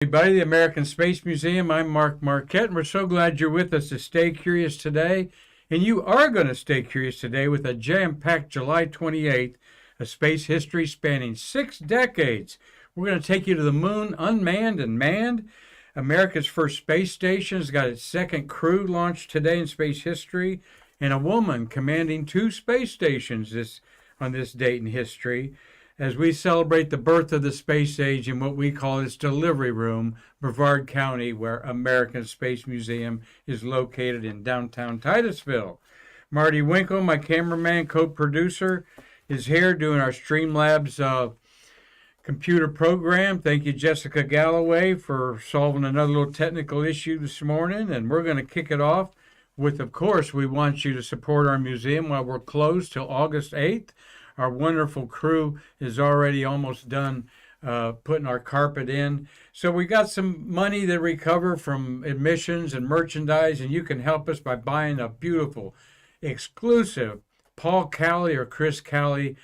Everybody, the American Space Museum. I'm Marquette, and we're so glad you're with us to stay curious today. And you are going to stay curious today with a jam-packed July 28th, a space history spanning 6 decades. We're going to take you to the moon, unmanned and manned. America's first space station has got its second crew launched today in space history, and a woman commanding 2 space stations on this date in history, as we celebrate the birth of the space age in what we call its delivery room, Brevard County, where American Space Museum is located in downtown Titusville. Marty Winkle, my cameraman, co-producer, is here doing our Streamlabs computer program. Thank you, Jessica Galloway, for solving another little technical issue this morning. And we're going to kick it off with, of course, we want you to support our museum while we're closed till August 8th. Our wonderful crew is already almost done putting our carpet in. So we got some money to recover from admissions and merchandise, and you can help us by buying a beautiful, exclusive Paul Calley or Chris Calley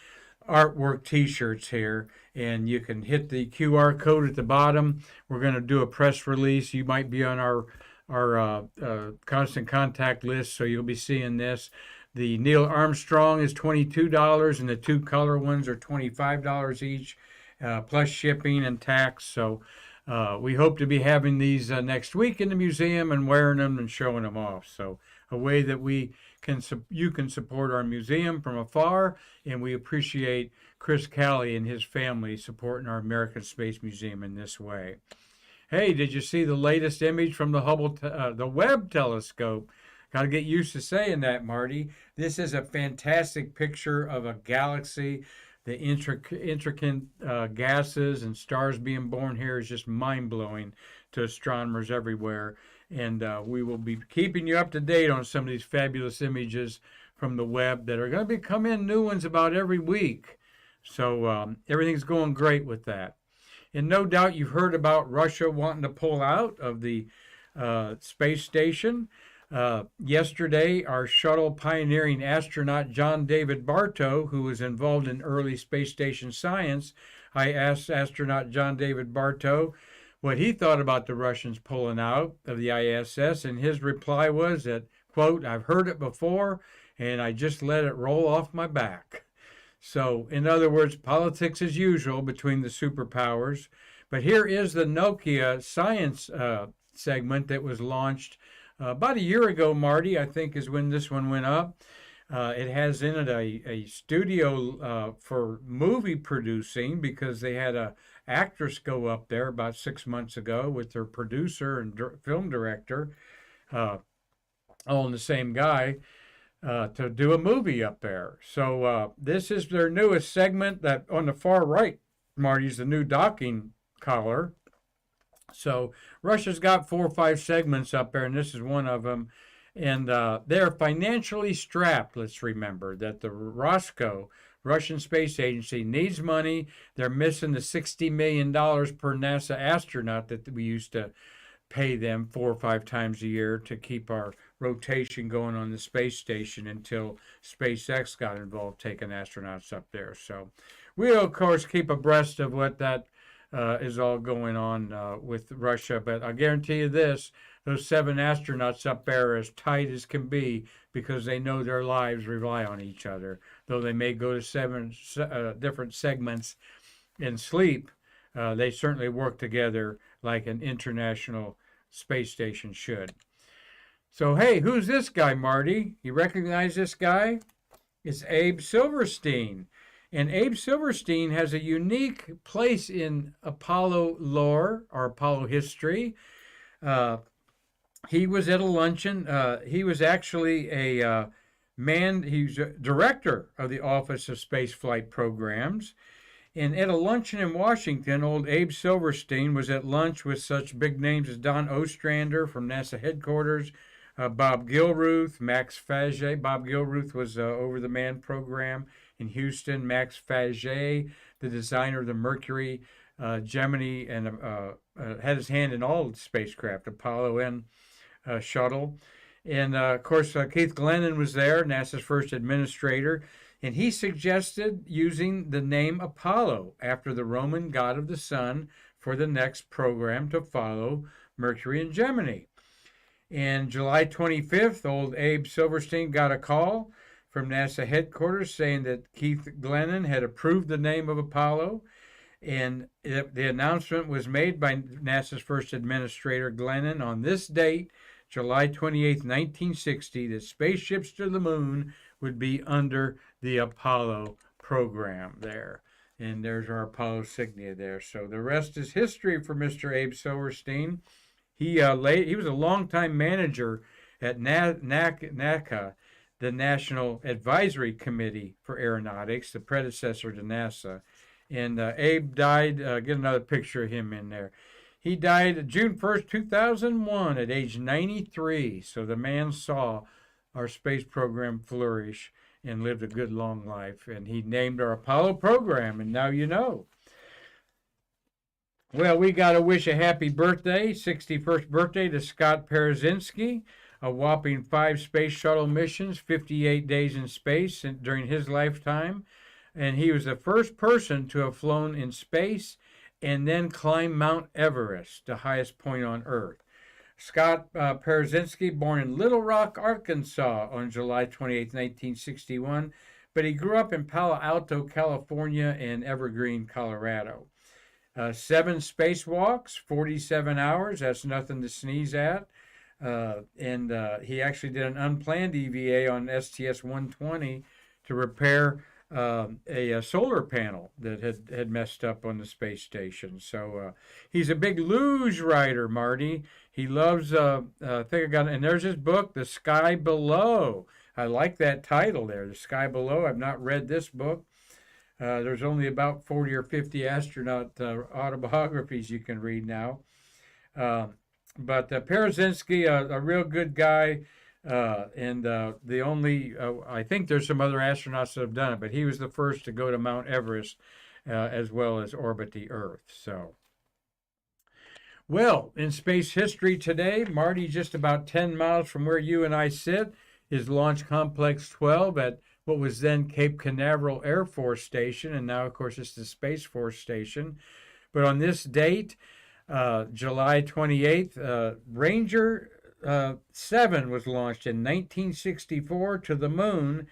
artwork t-shirts here. And you can hit the QR code at the bottom. We're going to do a press release. You might be on our constant contact list, so you'll be seeing this. The Neil Armstrong is $22, and the 2 color ones are $25 each, plus shipping and tax. So we hope to be having these next week in the museum and wearing them and showing them off. So a way that you can support our museum from afar, and we appreciate Chris Calley and his family supporting our American Space Museum in this way. Hey, did you see the latest image from the Webb telescope? Got to get used to saying that, Marty. This is a fantastic picture of a galaxy. The intricate gases and stars being born here is just mind-blowing to astronomers everywhere. And we will be keeping you up to date on some of these fabulous images from the Webb that are going to be coming in new ones about every week. So everything's going great with that. And no doubt you've heard about Russia wanting to pull out of the space station. Yesterday, our shuttle pioneering astronaut John David Bartow, who was involved in early space station science, I asked astronaut John David Bartow what he thought about the Russians pulling out of the ISS, and his reply was that, quote, "I've heard it before, and I just let it roll off my back." So, in other words, politics as usual between the superpowers. But here is the Nokia science segment that was launched about a year ago, Marty, I think is when this one went up. It has in it a studio for movie producing, because they had an actress go up there about 6 months ago with their producer and film director, all in the same guy, to do a movie up there. So this is their newest segment. That on the far right, Marty's the new docking collar. So Russia's got 4 or 5 segments up there, and this is one of them. And they're financially strapped. Let's remember that the Roscoe, Russian Space Agency, needs money. They're missing the $60 million per NASA astronaut that we used to pay them 4 or 5 times a year to keep our rotation going on the space station until SpaceX got involved taking astronauts up there. So we'll, of course, keep abreast of what that is all going on with Russia. But I guarantee you this, those 7 astronauts up there are as tight as can be, because they know their lives rely on each other. Though they may go to 7 different segments and sleep, they certainly work together like an international space station should. So, hey, who's this guy, Marty? You recognize this guy? It's Abe Silverstein. And Abe Silverstein has a unique place in Apollo lore or Apollo history. He was at a luncheon. He was actually a he's a director of the Office of Spaceflight Programs. And at a luncheon in Washington, old Abe Silverstein was at lunch with such big names as Don Ostrander from NASA headquarters, Bob Gilruth, Max Faget. Bob Gilruth was over the manned program in Houston. Max Faget, the designer of the Mercury, Gemini, and had his hand in all the spacecraft, Apollo and Shuttle. And, of course, Keith Glennon was there, NASA's first administrator. And he suggested using the name Apollo after the Roman god of the sun for the next program to follow Mercury and Gemini. And July 25th, old Abe Silverstein got a call from NASA headquarters saying that Keith Glennon had approved the name of Apollo. And the announcement was made by NASA's first administrator, Glennon, on this date, July 28, 1960, that spaceships to the moon would be under the Apollo program there. And there's our Apollo insignia there. So the rest is history for Mr. Abe Silverstein. He was a longtime manager at NACA, the National Advisory Committee for Aeronautics, the predecessor to NASA. And Abe died, get another picture of him in there. He died June 1st, 2001 at age 93. So the man saw our space program flourish and lived a good long life. And he named our Apollo program, and now you know. Well, we got to wish a happy birthday, 61st birthday to Scott Perezinski, a whopping 5 space shuttle missions, 58 days in space during his lifetime. And he was the first person to have flown in space and then climbed Mount Everest, the highest point on Earth. Scott Parazynski, born in Little Rock, Arkansas on July 28, 1961, but he grew up in Palo Alto, California, and Evergreen, Colorado. 7 spacewalks, 47 hours, that's nothing to sneeze at. And he actually did an unplanned EVA on STS-120 to repair a solar panel that had messed up on the space station. So he's a big luge rider, Marty. He loves, and there's his book, The Sky Below. I like that title there, The Sky Below. I've not read this book. There's only about 40 or 50 astronaut autobiographies you can read now. But Perezinski, a real good guy. The only, I think there's some other astronauts that have done it, but he was the first to go to Mount Everest as well as orbit the Earth. So, well, in space history today, Marty, just about 10 miles from where you and I sit, is Launch Complex 12 at what was then Cape Canaveral Air Force Station, and now, of course, it's the Space Force Station. But on this date, July 28th, Ranger 7 was launched in 1964 to the moon,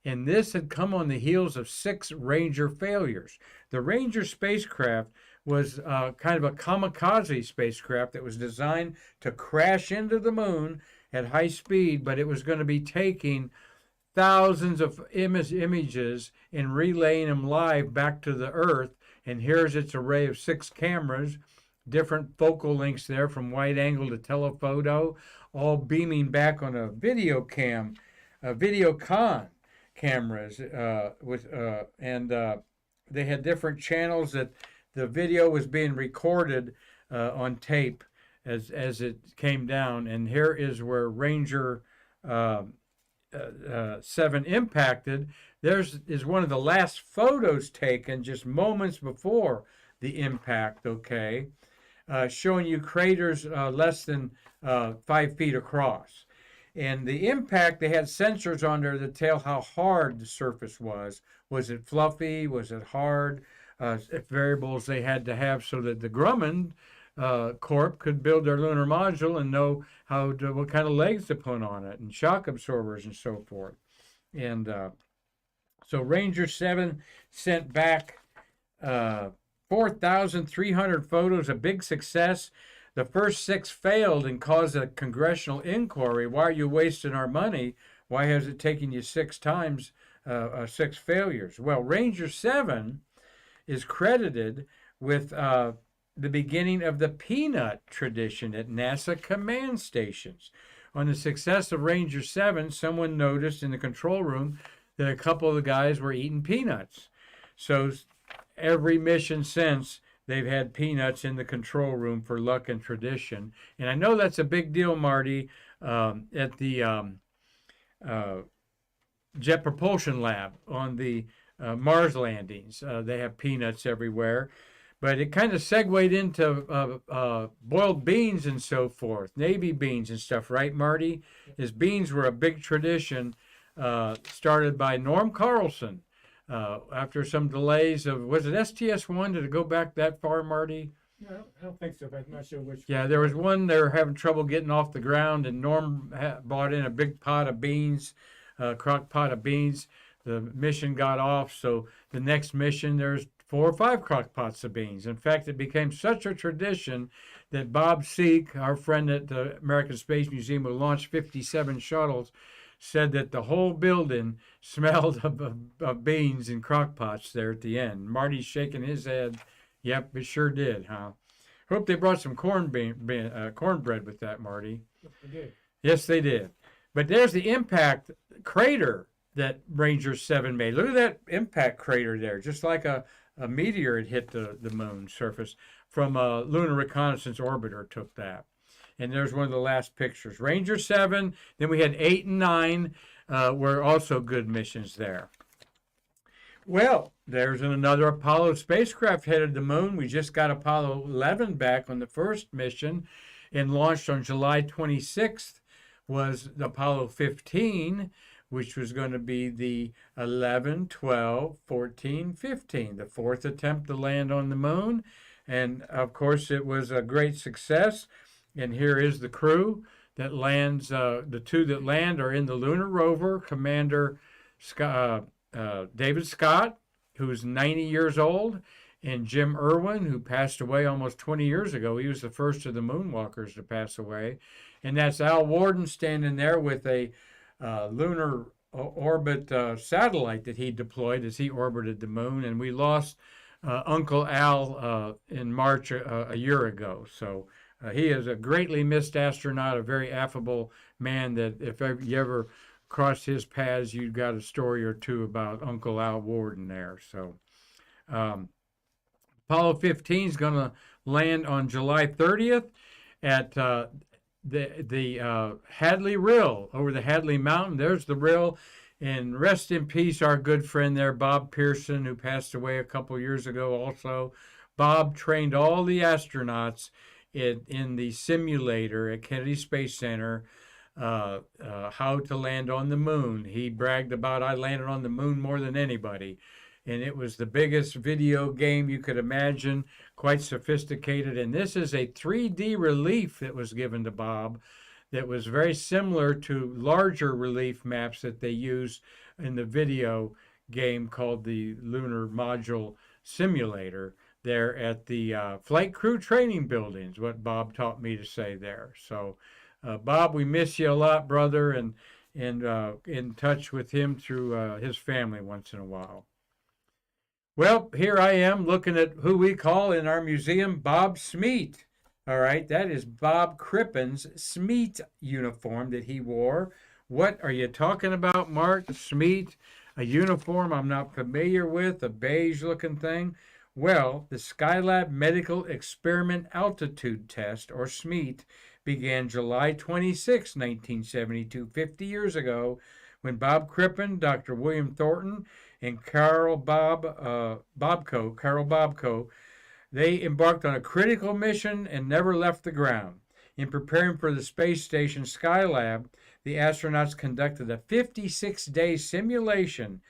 and this had come on the heels of 6 Ranger failures. The Ranger spacecraft was kind of a kamikaze spacecraft that was designed to crash into the moon at high speed, but it was going to be taking thousands of images and relaying them live back to the Earth. And here's its array of 6 cameras, different focal lengths there from wide angle to telephoto, all beaming back on a Videocon cameras they had different channels that the video was being recorded on tape as it came down. And here is where Ranger 7 impacted. Is one of the last photos taken just moments before the impact, okay, showing you craters less than 5 feet across. And the impact, they had sensors on there to tell how hard the surface was. Was it fluffy? Was it hard? Variables they had to have so that the Grumman Corp could build their lunar module and know what kind of legs to put on it, and shock absorbers and so forth. And so Ranger 7 sent back 4,300 photos, a big success. The first 6 failed and caused a congressional inquiry. Why are you wasting our money? Why has it taken you 6 times, 6 failures? Well, Ranger 7 is credited with the beginning of the peanut tradition at NASA command stations. On the success of Ranger 7, someone noticed in the control room that a couple of the guys were eating peanuts. So every mission since, they've had peanuts in the control room for luck and tradition. And I know that's a big deal, Marty, at the Jet Propulsion Lab on the Mars landings. They have peanuts everywhere. But it kind of segued into boiled beans and so forth, Navy beans and stuff, right, Marty? His beans were a big tradition started by Norm Carlson after some delays of, was it STS-1? Did it go back that far, Marty? No, I don't think so, but I'm not sure which. Yeah, there was one they were having trouble getting off the ground, and Norm brought in a big pot of beans, crock pot of beans. The mission got off, so the next mission there's 4 or 5 crock pots of beans. In fact, it became such a tradition that Bob Seek, our friend at the American Space Museum, who launched 57 shuttles, said that the whole building smelled of beans and crock pots there at the end. Marty's shaking his head. Yep, it sure did, huh? Hope they brought some cornbread with that, Marty. Yes, they did. Yes, they did. But there's the impact crater that Ranger 7 made. Look at that impact crater there, just like a meteor had hit the moon's surface from a lunar reconnaissance orbiter took that. And there's one of the last pictures. Ranger 7, then we had 8 and 9 were also good missions there. Well, there's another Apollo spacecraft headed to the moon. We just got Apollo 11 back on the first mission and launched on July 26th was the Apollo 15, which was going to be the 11, 12, 14, 15, the 4th attempt to land on the moon. And, of course, it was a great success. And here is the crew that lands. The 2 that land are in the lunar rover, Commander David Scott, who's 90 years old, and Jim Irwin, who passed away almost 20 years ago. He was the first of the moonwalkers to pass away. And that's Al Worden standing there with a lunar orbit satellite that he deployed as he orbited the moon. And we lost Uncle Al in March a year ago. So he is a greatly missed astronaut, a very affable man that if you ever crossed his paths, you got a story or two about Uncle Al Worden there. So Apollo 15 is going to land on July 30th at the Hadley Rill over the Hadley Mountain. There's the rill. And rest in peace, our good friend there, Bob Pearson, who passed away a couple years ago also. Bob trained all the astronauts in the simulator at Kennedy Space Center how to land on the moon. He bragged about, I landed on the moon more than anybody. And it was the biggest video game you could imagine, quite sophisticated. And this is a 3D relief that was given to Bob that was very similar to larger relief maps that they use in the video game called the Lunar Module Simulator there at the Flight Crew Training Buildings, what Bob taught me to say there. So, Bob, we miss you a lot, brother, and in touch with him through his family once in a while. Well, here I am looking at who we call in our museum Bob S.M.E.A.T. All right, that is Bob Crippen's S.M.E.A.T uniform that he wore. What are you talking about, Mark? S.M.E.A.T, a uniform I'm not familiar with, a beige-looking thing. Well, the Skylab Medical Experiment Altitude Test, or S.M.E.A.T, began July 26, 1972, 50 years ago, when Bob Crippen, Dr. William Thornton, and Carol Bobko, they embarked on a critical mission and never left the ground. In preparing for the space station Skylab, the astronauts conducted a 56-day simulation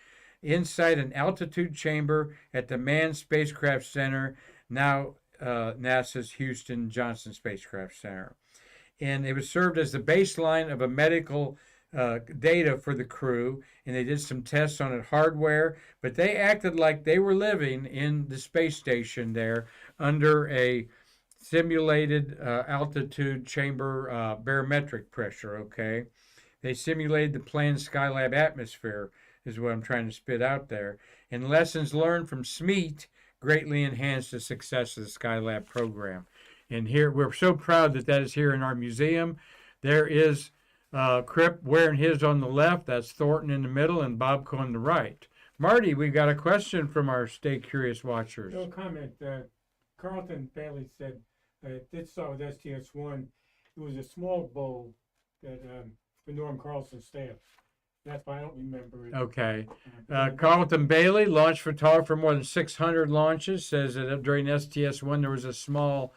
inside an altitude chamber at the Manned Spacecraft Center, now NASA's Houston Johnson Spacecraft Center. And it was served as the baseline of a medical data for the crew, and they did some tests on it hardware, but they acted like they were living in the space station there under a simulated altitude chamber barometric pressure, okay? They simulated the planned Skylab atmosphere is what I'm trying to spit out there. And lessons learned from S.M.E.A.T greatly enhanced the success of the Skylab program. And here, we're so proud that that is here in our museum. There is Cripp wearing his on the left, that's Thornton in the middle, and Bobco on the right. Marty, we got a question from our Stay Curious watchers. No comment. Carlton Bailey said it did start with STS-1. It was a small bowl that for Norm Carlson's staff. That's why I don't remember it. Okay. Carlton Bailey, launch photographer, more than 600 launches, says that during STS-1 there was a small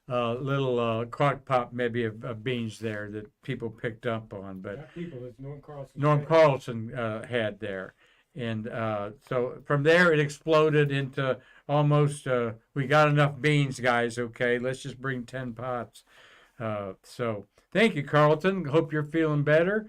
little crock pot maybe of beans there that people picked up on. But Not people, it's Norm Carlson. Norm Carlson had there. And so from there, it exploded into almost, we got enough beans, guys, okay? Let's just bring 10 pots. So thank you, Carlton. Hope you're feeling better.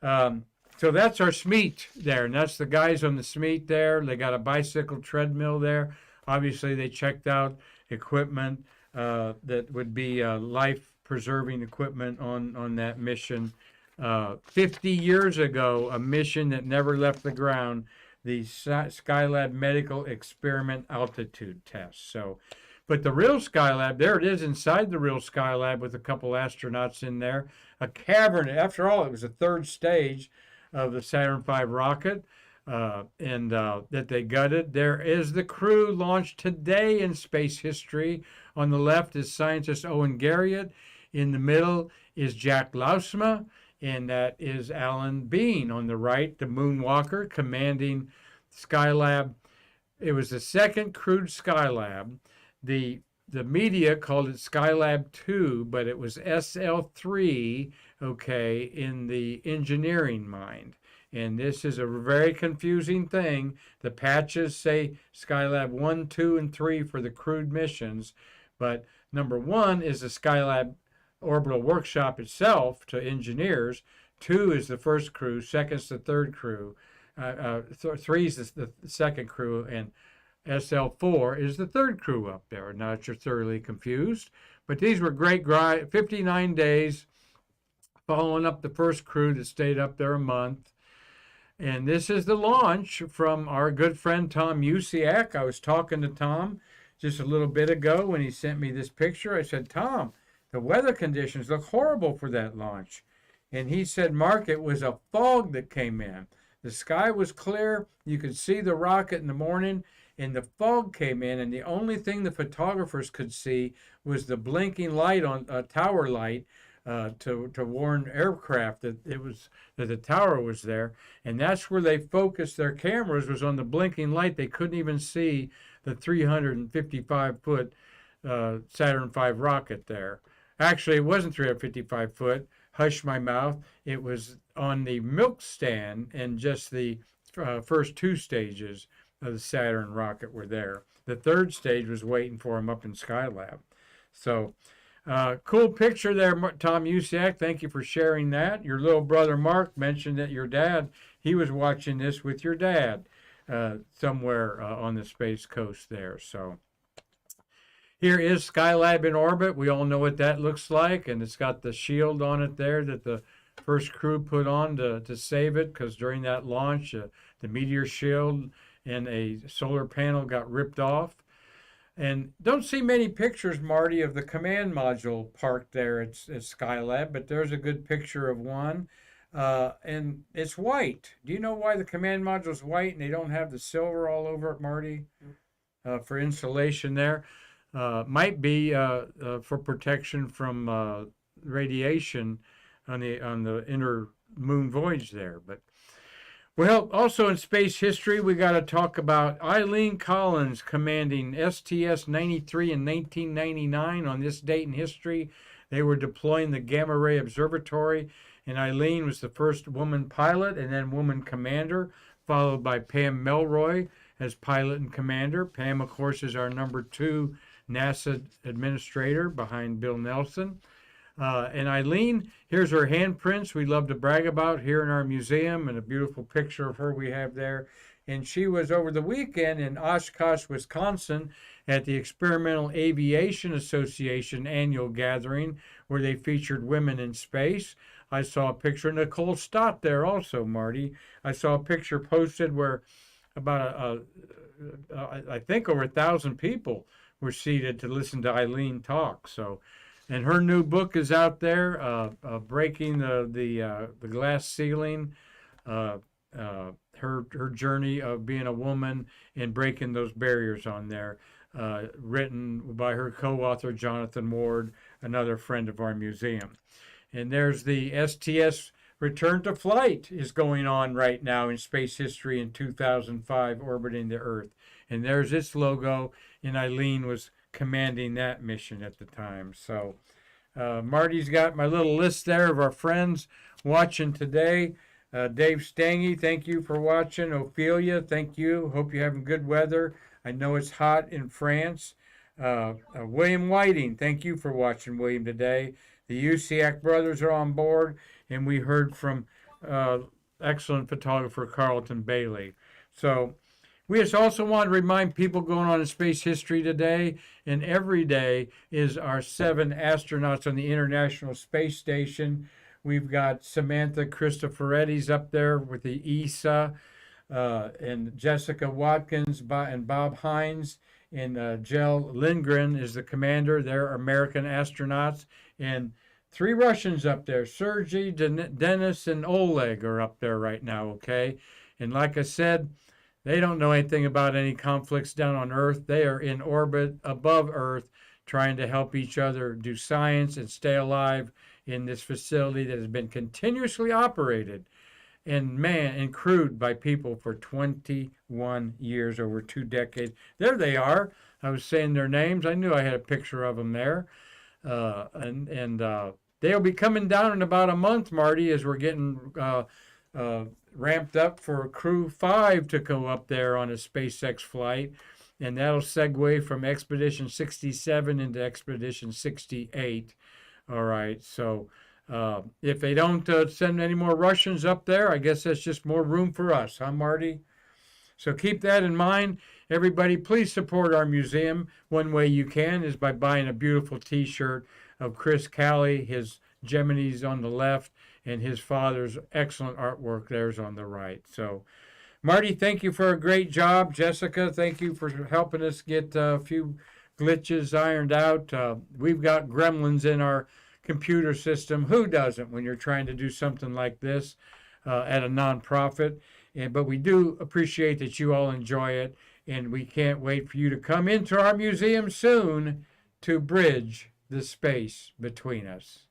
So that's our S.M.E.A.T there, and that's the guys on the S.M.E.A.T there. They got a bicycle treadmill there. Obviously, they checked out equipment that would be life-preserving equipment on that mission. 50 years ago, a mission that never left the ground, the Skylab Medical Experiment Altitude Test. So, but the real Skylab, there it is inside the real Skylab with a couple astronauts in there. A cavern, after all, it was the third stage of the Saturn V rocket, and that they gutted. There is the crew launched today in space history. On the left is scientist Owen Garriott. In the middle is Jack Lousma, and that is Alan Bean. On the right, the Moonwalker commanding Skylab. It was the second crewed Skylab. The media called it Skylab 2, but it was SL3, okay, in the engineering mind. And this is a very confusing thing. The patches say Skylab 1, 2, and 3 for the crewed missions, but number 1 is the Skylab orbital workshop itself to engineers. 2 is the first crew, 2 is the third crew, 3 is the second crew, and SL4 is the third crew up there. Now that you're thoroughly confused, but these were great 59 days following up the first crew that stayed up there a month. And this is the launch from our good friend Tom Usiak. I was talking to Tom just a little bit ago when he sent me this picture. I said, Tom, the weather conditions look horrible for that launch. And he said, Mark, it was a fog that came in. The sky was clear. You could see the rocket in the morning, and the fog came in, and the only thing the photographers could see was the blinking light on tower light to warn aircraft that the tower was there. And that's where they focused their cameras, was on the blinking light. They couldn't even see the 355-foot Saturn V rocket there. Actually, it wasn't 355 foot. Hush my mouth. It was on the milk stand, and just the first 2 stages of the Saturn rocket were there. The third stage was waiting for him up in Skylab. So, cool picture there, Tom Usiak. Thank you for sharing that. Your little brother Mark mentioned that your dad, he was watching this with your dad somewhere on the Space Coast there. So, here is Skylab in orbit. We all know what that looks like, and it's got the shield on it there that the first crew put on to save it, because during that launch, the meteor shield and a solar panel got ripped off. And don't see many pictures, Marty, of the command module parked there at Skylab, but there's a good picture of one. And it's white. Do you know why the command module is white and they don't have the silver all over it, Marty? For insulation there. Might be for protection from radiation on the inner moon voyage there. But well, also in space history, we got to talk about Eileen Collins commanding STS-93 in 1999. On this date in history, they were deploying the Gamma Ray Observatory, and Eileen was the first woman pilot and then woman commander, followed by Pam Melroy as pilot and commander. Pam, of course, is our number 2 NASA administrator behind Bill Nelson. And Eileen, here's her handprints we love to brag about here in our museum, and a beautiful picture of her we have there. And she was over the weekend in Oshkosh, Wisconsin at the Experimental Aviation Association annual gathering, where they featured women in space. I saw a picture of Nicole Stott there also, Marty. I saw a picture posted where about I think over 1,000 people were seated to listen to Eileen talk. So, and her new book is out there, Breaking the Glass Ceiling, her journey of being a woman and breaking those barriers on there, written by her co-author Jonathan Ward, another friend of our museum. And there's the STS return to flight is going on right now in space history in 2005, orbiting the Earth. And there's its logo, and Eileen was commanding that mission at the time. So Marty's got my little list there of our friends watching today. Dave Stangy, thank you for watching. Ophelia, thank you. Hope you're having good weather. I know it's hot in France. William Whiting, thank you for watching, William, today. The USIAC brothers are on board, and we heard from excellent photographer Carlton Bailey. So we just also want to remind people going on in space history today, and every day is our 7 astronauts on the International Space Station. We've got Samantha Cristoforetti's up there with the ESA, and Jessica Watkins and Bob Hines, and Jel Lindgren is the commander. They're American astronauts, and 3 Russians up there. Sergei, Denis, and Oleg are up there right now, okay? And like I said, they don't know anything about any conflicts down on Earth. They are in orbit above Earth trying to help each other do science and stay alive in this facility that has been continuously operated and crewed by people for 21 years, over 2 decades. There they are. I was saying their names. I knew I had a picture of them there. They'll be coming down in about a month, Marty, as we're getting ramped up for Crew 5 to go up there on a SpaceX flight. And that'll segue from Expedition 67 into Expedition 68. All right, so if they don't send any more Russians up there, I guess that's just more room for us, huh, Marty? So keep that in mind. Everybody, please support our museum. One way you can is by buying a beautiful T-shirt of Chris Calley, his Gemini's on the left, and his father's excellent artwork there's on the right. So, Marty, thank you for a great job. Jessica, thank you for helping us get a few glitches ironed out. We've got gremlins in our computer system. Who doesn't when you're trying to do something like this at a nonprofit? But we do appreciate that you all enjoy it, and we can't wait for you to come into our museum soon to bridge the space between us.